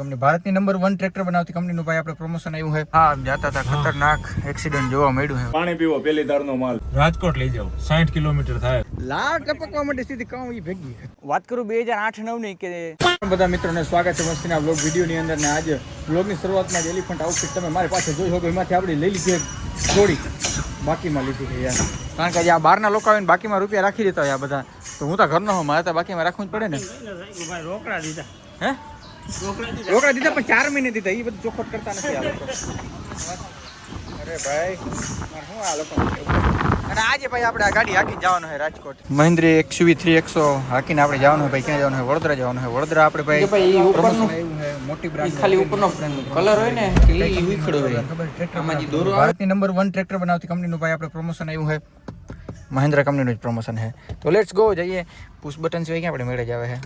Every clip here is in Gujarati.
તમને ભારતની નંબર 1 ટ્રેક્ટર બનાવતી કંપનીનું ભાઈ આપણે પ્રમોશન આવ્યું છે. હા જાતા હતા ખતરનાક એક્સિડન્ટ જોવા મળ્યું છે. પાણી પીવો પેલી ધારનો માલ રાજકોટ લઈ જાવ 60 કિલોમીટર થાય. લાડ ટપકવા માટે સીધી કામ ઈ ભેગી વાત કરું 2008-9 ની કે બધા મિત્રોને સ્વાગત છે મસ્તીના વ્લોગ વિડીયોની અંદર. ને આજે વ્લોગની શરૂઆતમાં જ એલિફન્ટ આઉટફિટ તમે મારી પાસે જોઈ શકો. એમાંથી આપણે લઈ લીધી જોડી બાકીમાં લીધી છે યાર. કારણ કે આ બહારના લોકો આવીને બાકીમાં રૂપિયા રાખી દેતા હોય આ બધા. તો હું તો ઘરનો હોઉં, મારે તો બાકીમાં રાખવું જ પડે ને. રોકડા દીધા હે રોકડા દીધા પણ 4 મહિને દીધા. એ બધું ચોખવટ કરતા નથી આ લોકો. અરે ભાઈ શું આ લોકો. અને આજે ભાઈ આપણે આ ગાડી હાકીને જવાનું છે રાજકોટ. મહિન્દ્રા XUV 300 હાકીને આપણે જવાનું છે ભાઈ. ક્યાં જવાનું છે? વડોદરા જવાનું છે. વડોદરા આપણે ભાઈ ઉપરનું મોટી બ્રાન્ડ ખાલી ઉપરનો કલર હોય ને એ વિખડો હોય. આમાં જે દોરો ભારતની નંબર 1 ટ્રેક્ટર બનાવતી કંપનીનું ભાઈ આપણે પ્રમોશન આવ્યું છે. મહિન્દ્રા કંપનીનું જ પ્રમોશન છે. તો લેટ્સ ગો જઈએ. પુશ બટન સિવાય ક્યાં આપણે મેળે જ આવે છે.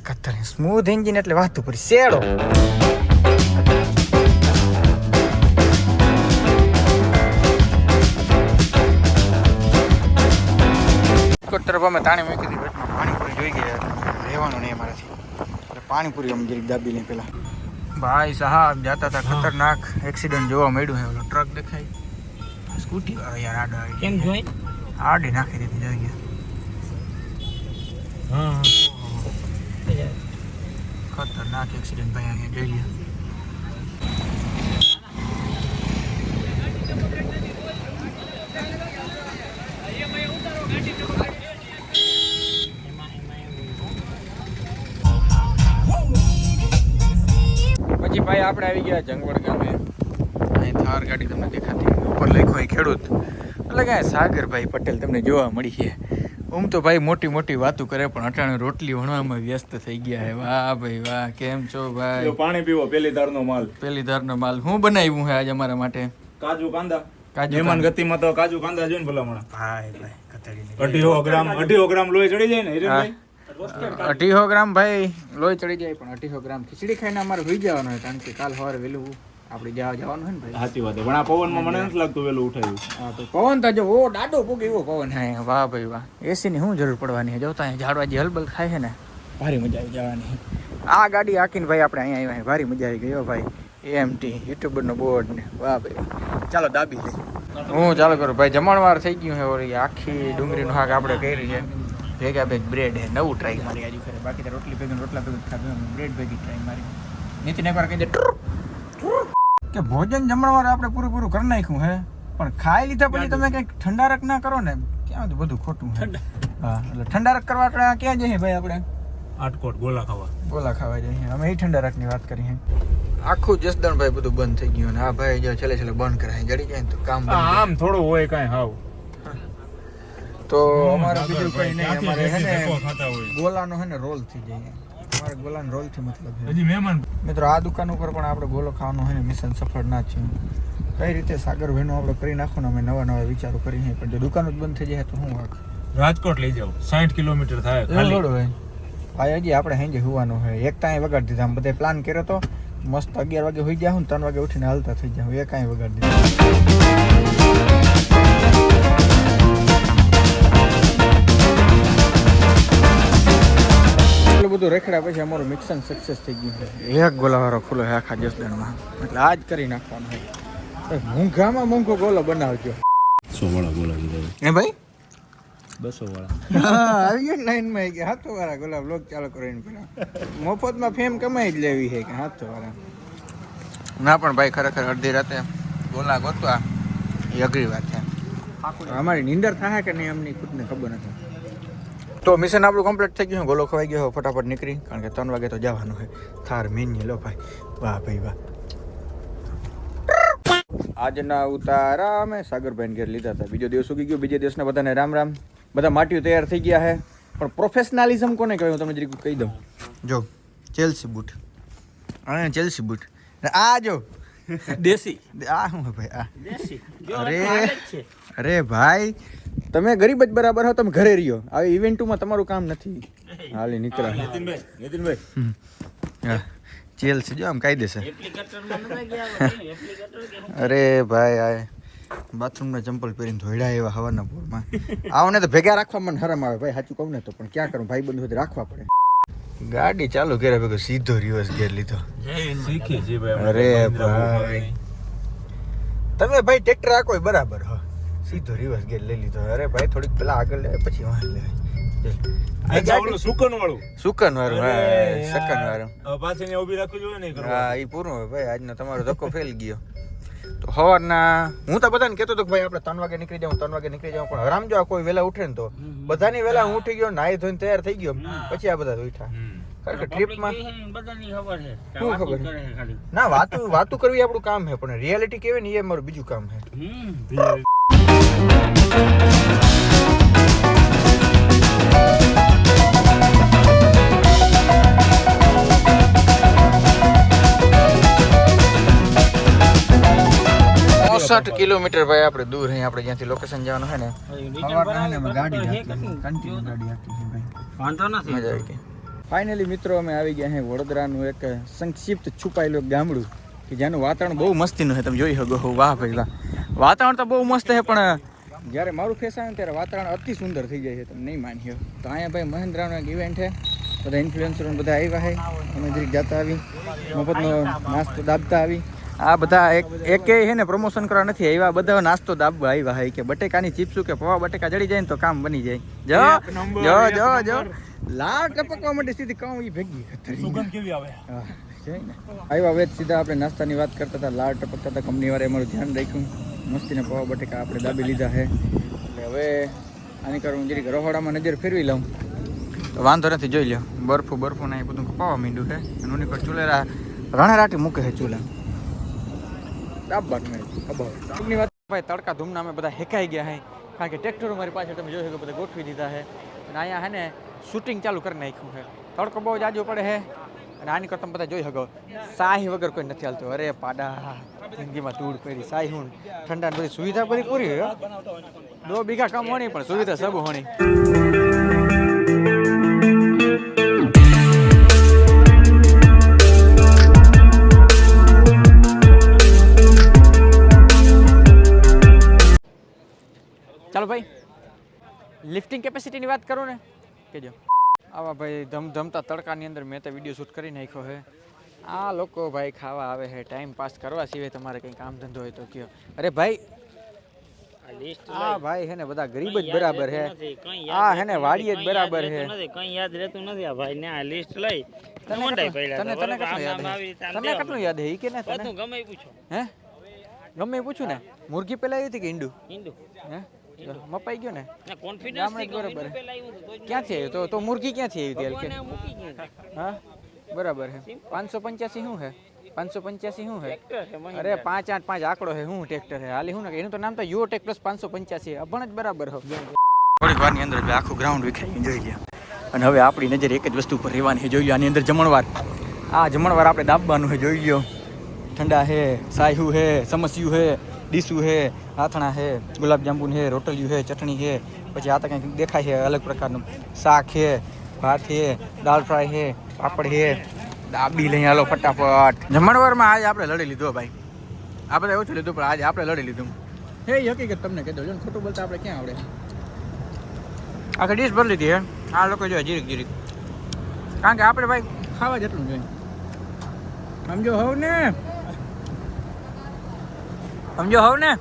કતર સ્મૂથ એન્જિન એટલે વાત ઉપર શેડો. તરફ અમે તાણી મૂકી દીધી. પેટમાં પાણીપુરી જોઈ ગયા એટલે રહેવાનું નહીં અમારાથી. એટલે પાણીપુરી અમે જરીક દાબી લઈ પેલા. ભાઈ સાહેબ જાતા હતા ખતરનાક એક્સિડન્ટ જોવા મળ્યું છે. ઓલો ટ્રક દેખાય સ્કૂટી વાળો યાર આડો આવી કેમ જોઈ આડી નાખી દીધી જોઈ ગયા. હા ખતરનાક એક્સિડન્ટ ભાઈ અહીંયા જોઈ ગયા. પછી ભાઈ આપણે આવી ગયા જંગવડ ગામે. અહીં થાર ગાડી તમને દેખાતી ઉપર લખ્યું હોય ખેડૂત. એટલે કે સાગરભાઈ પટેલ તમને જોવા મળી છે. તો ભાઈ મોટી મોટી વાતો કરે પણ અટાણે રોટલી વણવામાં વ્યસ્ત થઈ ગયા હે. વાહ ભાઈ વાહ, કેમ છો ભાઈ? પાણી પીવો પેલી ધારનો માલ. પેલી ધારનો માલ હું બનાવ્યું છે આજે અમારા માટે? કાજુ કાંદા. કાજુ મહેમાન ગતિમાં તો કાજુ કાંદા જોઈને ભલામણ. ભાઈ ભાઈ કતરી 250 ગ્રામ લોહી ચડી જાય ને હિરેનભાઈ. 250 ગ્રામ ભાઈ લોહી ચડી જાય પણ 250 ગ્રામ ખીચડી ખાઈને અમારે હોઈ જવાનું હોય. કારણ કે કાલ સવારે વહેલું આપણે જવાનું હોય ને ભાઈ. સાચી વાત પણ આ પવનમાં મને નથી લાગતું વેલું ઉઠાયું. હા તો પવન તો જો ઓ દાડો પૂગે એવો પવન હે. વાહ ભાઈ વાહ, એસી ની શું જરૂર પડવાની છે? જોતા અહીંયા ઝાડવા જે હલબલ ખાય છે ને ભારી મજા આવી જવાની. આ ગાડી હાકીને ભાઈ આપણે અહીંયા આવ્યા ભારી મજા આવી ગઈ ભાઈ. AMT યુટ્યુબરનો બોર્ડ ને વાહ ભાઈ. ચાલો દાબી લઈ હું ચાલો કરું ભાઈ. જમણવાર થઈ ગયું છે. ઓલી આખી ડુંગળીનું શાક આપણે કરી છે. ભેગા ભેગ બ્રેડ હે. નવું ટ્રાય મારી આજુ ખરે. બાકી તો રોટલી ભેગી રોટલા ભેગું ખાધું. બ્રેડ ભેગી ટ્રાય મારી. નીતિન એકવાર કહી દે કે ભોજન જમણવાર આપણે પૂરું કરી નાખ્યું હે પણ ખાઈ લીધા પછી તમે કંઈક ઠંડારક ના કરો ને ક્યાં તો બધું ખોટું છે. હા એટલે ઠંડારક કરવા આપણે ક્યાં જઈએ ભાઈ? આપણે આટકોટ ગોલા ખાવા જઈએ. અમે એ ઠંડારકની વાત કરી છે. આખું જસદણ ભાઈ બધું બંધ થઈ ગયું. હા ભાઈ જો છેલ્લે બંધ કરાય જડી જાય ને તો કામ આમ થોડું હોય કાંઈ હાવ તો અમારે બીજું કઈ નહીં. અમારે હે ને ગોલાનો હે ને રોલ થઈ જાય. અમારે ગોલાનો રોલ થી મતલબ છે. હજી મહેમાન મિત્રો આ દુકાન ઉપર પણ આપણે ગોલો ખાવાનો હોય ને મિશન સફળ ના થયું. કઈ રીતે સાગરભાઈનો આપણે કરી નાખો ને અમે નવા વિચારો કરી પણ જો દુકાન જ બંધ થઈ જાય તો શું વાક? રાજકોટ લઈ જાવ 60 કિલોમીટર થાય ખાલી હોય ભાઈ. હજી આપણે હેંજે હોવાનું હોય. એક કાંઈ વગાડી દીધા. આમ બધે પ્લાન કર્યો તો મસ્ત 11 વાગે હોઈ જાવ ને 3 વાગે ઉઠીને હાલતા થઈ જાવ. એ કાંઈ વગાડી દીધું. બધું રેખડા પછી અમારું મિક્સન સક્સેસ થઈ ગયું છે. એક ગોલાવાળો ખુલ્લો છે આખા જસદણમાં. એટલે આજ કરી નાખવાનું છે. મોંઘામાં મોંઘો ગોલો બનાવજો. 100 વાળા ગોલા કીધા હે ભાઈ? 200 વાળા. હા આવી ગયા લાઈનમાં કે 700 વાળા ગોલા બ્લોગ ચાલુ કરીને પેલા મફતમાં ફેમ કમાઈ જ લેવી છે કે 700 વાળા ના. પણ ભાઈ ખરેખર અડધી રાતે ગોલા ગોતવા એ અઘરી વાત છે. અમારી નીંદર થાય કે નહીં અમને ખુદને ખબર નથી. તો મિશન આપણું કમ્પ્લીટ થઈ ગયું. ગોલો ખવાઈ ગયો ફટાફટ નીકળી. કારણ કે 3 વાગે તો જવાનું છે. થાર મેન્યુ લો ભાઈ. વાહ ભાઈ વાહ. આજના ઉતારા અમે સાગરભાઈ ઘેર લીધા હતા. બીજો દિવસ ઉગી ગયો. બીજે દિવસના બધાને રામ રામ. બધા માટીઓ તૈયાર થઈ ગયા છે પણ પ્રોફેશનલિઝમ કોને કહેવાય હું તમને જરીક કહી દઉં. જો ચેલ્સી બૂટ અને ચેલ્સી બૂટ આ જો દેશી આ શું ભાઈ આ દેશી અરે ભાઈ તમે ગરીબ જ બરાબર હો. તમે ઘરે રહ્યો. આવી ઇવેન્ટમાં તમારું કામ નથી. હાલી નીકળ્યા નીતિનભાઈ ચેલ્સી જો આમ કાયદેસર. અરે ભાઈ આ બાથરૂમના ચંપલ પહેરીને ધોઈડા એવા હવાના પોરમાં આવને તો ભેગા રાખવા મને હરમ આવે ભાઈ. સાચું કહું ને તો પણ ક્યાં કરું ભાઈ બંધ રાખવા પડે. ગાડી ચાલુ કર્યા ભેગો સીધો રિવર્સ ગેર લીધો. શીખી જી ભાઈ અરે ભાઈ તમે ભાઈ ટ્રેક્ટર આખો બરાબર હો સીધો રિવર્સ ગેર લઈ લીધો. અરે ભાઈ થોડીક પેલા આગળ લે પછી વાહ લે. આ ચાવડું સુકન વાળું સુકન વાળું હા સકન વાળું. પાછી ને ઊભી રાખવી જોઈએ ને હા એ પૂરું હોય ભાઈ. આજનો તમારો ધક્કો ફેલ ગયો. તો સવારના હું તો બધાને કહેતો હતો કે ભાઈ આપણે 3 વાગે નીકળી જાઉં 3 વાગે નીકળી જાઉં પણ હરામ જો આ કોઈ વહેલા ઉઠે ને તો બધાની વહેલા હું ઉઠી ગયો નાહી ધોઈને તૈયાર થઈ ગયો પછી આ બધા ઉઠ્યા. ખરેખર ટ્રીપમાં બધાની ખબર છે શું ખબર કરે છે ખાલી. ના વાતું કરવી આપણું કામ છે પણ રિયાલિટી કેવી ને એ મારું બીજું કામ છે. કિલોમીટર ભાઈ આપણે દૂર અહીં આપણે જ્યાંથી લોકેશન જવાનું છે ને ગાડી વાંધો નથી. મજા આવી ગઈ. ફાઇનલી મિત્રો અમે આવી ગયા અહીં વડોદરાનું એક સંક્ષિપ્ત છુપાયેલું ગામડું કે જેનું વાતાવરણ બહુ મસ્તીનું છે. તમે જોઈ શકો છો. વાહ ભાઈ વાહ વાતાવરણ તો બહુ મસ્ત છે પણ જ્યારે મારું ફેસ આવે ને ત્યારે વાતાવરણ અતિ સુંદર થઈ જાય છે. તમે નહીં માન્યો તો અહીંયા ભાઈ મહેન્દ્રાનો એક ઇવેન્ટ છે. બધા ઇન્ફ્લુએન્સરો બધા આવ્યા છે. અમે જરીક જતા આવી મફતનો નાસ્તો દાબતા આવી. આ બધા એક છે ને પ્રમોશન કરવા નથી આવ્યા બધા નાસ્તો દાબવા આવ્યા છે કે બટેકાની ચિપ્સ કે પૌવા બટેકા જડી જાય ને તો કામ બની જાય. જો જો જો જો લાળ ટપકવા માટે સીધી કામ એ ભેગી સુગંધ કેવી આવે આવ્યા વેત સીધા આપણે નાસ્તાની વાત કરતા હતા. લાળ ટપકતા હતા. કંપની વાળે અમારું ધ્યાન રાખ્યું. મસ્તીને પૌવા બટેકા આપણે દાબી લીધા છે. એટલે હવે આની કરું જરીક રહોડામાં નજર ફેરવી લઉં તો વાંધો નથી. જોઈ લો બરફું ને એ બધું કપાવા માંડ્યું છે. અને ઉની પર ચૂલેરા રણારાટી મૂકે છે ચૂલા દાબવાની વાત. ભાઈ તડકા ધૂમના અમે બધા હેકાઈ ગયા હે કારણ કે ટ્રેક્ટરો મારી પાછળ તમે જોઈ શકો બધા ગોઠવી દીધા છે. અને અહીંયા હે ને શૂટિંગ ચાલુ કરી નાખ્યું છે. તડકો બહુ જાજો પડે છે અને આની કરતા બધા જોઈ શકો સાહી વગર કોઈ નથી હાલતું. અરે પાડા જિંદગીમાં ધૂળ કરી સાહી હું ઠંડા બધી સુવિધા બધી પૂરી હોય. 2 બીઘા કમ હોણી પણ સુવિધા સબ હોણી. ચાલો ભાઈ લિફ્ટિંગ કેપેસિટીની વાત કરું ને કેજો. આવા ભાઈ ધમધમતા તડકાની અંદર મેં તો વિડીયો શૂટ કરી નાખ્યો છે. આ લોકો ભાઈ ખાવા આવે છે ટાઈમ પાસ કરવા સિવાય તમારે કંઈ કામ ધંધો હોય તો કયો. અરે ભાઈ આ ભાઈ હે ને બધા ગરીબ જ બરાબર છે. આ હે ને વાડી જ બરાબર છે. કઈ યાદ રહેતું નથી આ ભાઈ ને આ લિસ્ટ લઈ તને કેટલું યાદ હે ઈ કે ને તને ગમે પૂછો હે ગમે પૂછું ને મુરગી પેલા આવી હતી કે ઈંડું હે મપાઈ ગયો ને કોન્ફિડન્સ બરાબર ક્યાંથી આવ્યો તો મુરગી ક્યાંથી આવી હતી? હા બરાબર છે. 585 શું છે 585 શું છે? અરે 585 આંકડો છે. શું ટ્રેક્ટર છે હાલી શું ને એનું તો નામ તો યુ ટેક પ્લસ 585 અભણ જ બરાબર હો. થોડીક વારની અંદર આખું ગ્રાઉન્ડ વિખાઈ જોઈ ગયા. અને હવે આપણી નજર એક જ વસ્તુ પર રહેવાની છે. જોઈ લો આની અંદર જમણવાર. આ જમણવાર આપણે દાબવાનું છે. જોઈ લો ઠંડા છે સાયુ છે સમસ્યું છે ડીસું છે આથણા છે ગુલાબજાંબુ છે રોટલિયું છે ચટણી છે પછી આ તો કંઈક દેખાય છે અલગ પ્રકારનું શાક છે ભાત છે દાળ ફ્રાય છે પાપડ છે દાબી લઈ હાલો ફટાફટ. જમણવારમાં આજે આપણે લડી લીધો ભાઈ. આ બધા ઓછું લીધું પણ આજે આપણે લડી લીધું. હે હકીકત તમને કહી દઉં ખોટું બોલતા આપણે ક્યાં આવડે. આખી ડીશ ભરી લીધી હે આ લોકો જો જીરીક કારણ કે આપણે ભાઈ ખાવા જેટલું જોઈએ સમજો હોવ ને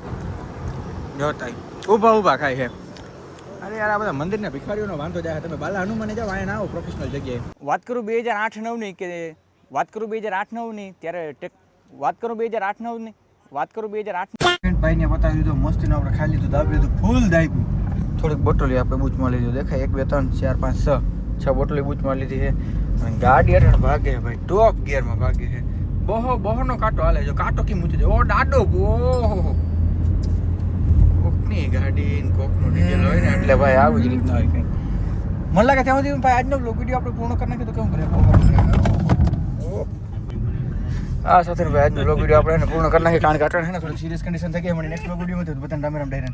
જોતા ઊભા ખાય છે. અરે યાર આ બધા મંદિરના ભિખારીઓનો વાંધો જાય. તમે બાલા હનુમાને જાઓ અહીંયા ના આવો પ્રોફેશનલ જગ્યાએ. વાત કરું 2008-9ની કે વાત કરું 2008-9ની ત્યારે વાત કરું 2008 ભાઈને બતાવી દીધો મસ્તીનો આપણે ખાઈ લીધું દાબી લીધું ફૂલ દાબ્યું. થોડીક બોટલી આપણે બૂચમાં લીધું દેખાય 1 2 3 4 5 6 બોટલી બૂચમાં લીધી છે. અને ગાડી અટણ ભાગે ભાઈ ટોપ ગિયરમાં ભાગે છે. બહોનો કાંટો હાલે જો કાંટો કેમ ઊંચો છે. ઓ ડાડો ઓહો કોકની ગાડી કોકનો ડીઝલ હોય ને એટલે ભાઈ આવું જ રીતના હોય કંઈ. મને લાગે ત્યાં સુધી ભાઈ આજનો વિડીયો આપણે પૂર્ણ કરી નાખીએ તો કેવું કરે. આ સાથે ભાઈ આજનો વિડીયો આપણે પૂર્ણ કરી નાખીએ કારણ કે અટણ છે ને થોડી સિરિયસ કન્ડિશન થઈ ગઈ. મને નેક્સ્ટ વિડીયોમાં બધાને રામ રામ ડાયરેક્ટ